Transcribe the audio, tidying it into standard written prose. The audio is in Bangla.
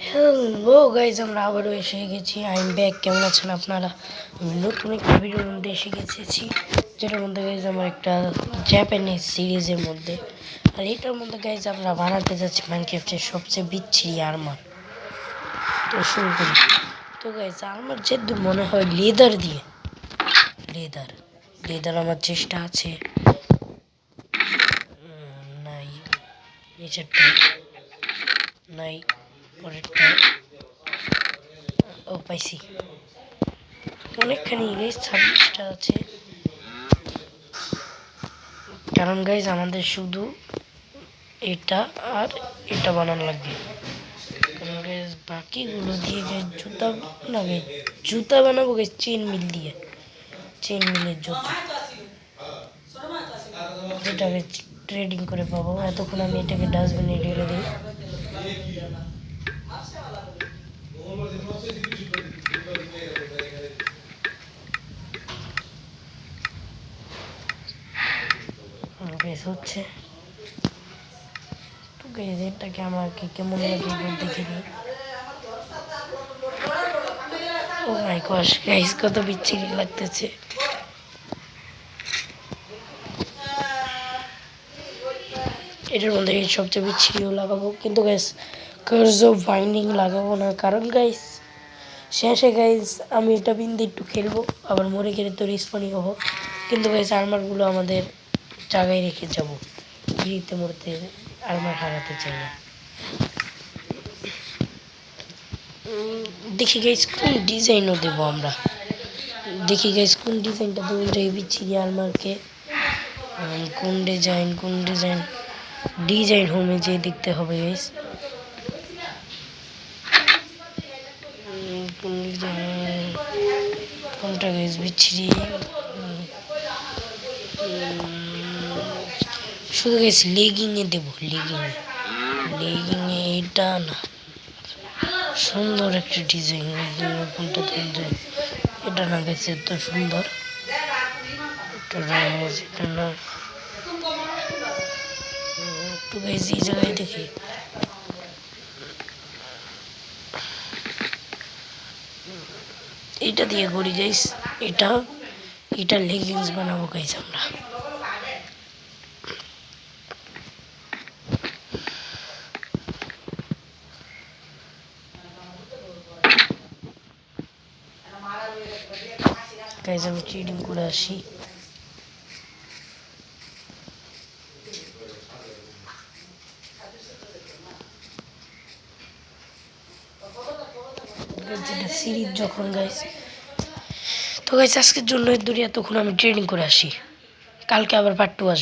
হ্যালো গাইজ, আমরা আবারও এসে গেছি। I am back. কেমন আছেন আপনারা? আমি নতুন একটা ভিডিওর মধ্যে এসে গেছি, যেটার মধ্যে গাইজ আমার একটা জাপানিজ সিরিজের মধ্যে। আর এটার মধ্যে গাইজ আমরা বানাতে যাচ্ছি মাইনক্রাফটের সবচেয়ে বিচ্ছিরি আর্মার। তো শুরু করি। তো গাইজ আর্মার যেহেতু মনে হয় লেদার দিয়ে, লেদার আমার চেষ্টা আছে। নাই, নিচেরটা নাই, পরেরটা ও পাইছি। অনেকখানি গাইজ 26টা আছে, কারণ গাইজ আমাদের শুধু এটা আর এটা বানানো লাগবে। কারণ গাইজ বাকিগুলো দিয়ে গাইজ জুতা না, গাইজ জুতা বানাবো গাইজ চেন মিলের জুতা, যেটাকে ট্রেডিং করে পাবো। এতক্ষণ আমি এটাকে ডাস্টবিনে ঢেলে দিই। হচ্ছে তো গাইজ এটাকে আমাকে কেমন লাগে দেখে নিই। ও মাই গশ গাইজ, কত বিচ্ছিরি লাগতেছে। এটার মধ্যে সবচেয়ে বিচ্ছিরিও লাগাবো, কিন্তু গাইজ কার্স অফ বাইন্ডিং লাগাবো না, কারণ গাইজ শেষে গাইজ আমি এটা বিন্দু একটু খেলবো, আবার মরে গেলে তো রিস্পনি হবো। কিন্তু গাইজ আর্মারগুলো আমাদের জায়গায় রেখে যাবো, ফ্রিতে মরতে আর্মার হারাতে চাই না। দেখি গাইজ কোন ডিজাইনও দেবো আমরা, দেখি গাইজ কোন ডিজাইনটা দেবো বিচ্ছিরি আর্মারকে। কোন ডিজাইন হোমে যেয়ে দেখতে হবে গাইজ। কোনটা গাইজ বিচ্ছিরি, শুধু গাইজ লেগিংয়ে দেবো, লেগিংয়ে এটা না, সুন্দর একটা ডিজাইন লেগিংয়ে। কোনটা দেব? এটা না গাইজ, এত সুন্দর এটা না। একটু গাইজ এই জায়গায় দেখি, এটা দিয়ে করি গাইজ। এটা লেগিংস বানাবো গাইজ আমরা। গাইজ আমি ট্রেডিং করে আসি। যেটা সিরিজ যখন গাইজ, তো গাইজ আজকের জন্য এতক্ষণ আমি ট্রেডিং করে আসি। কালকে আবার পার্ট 2 আসবে।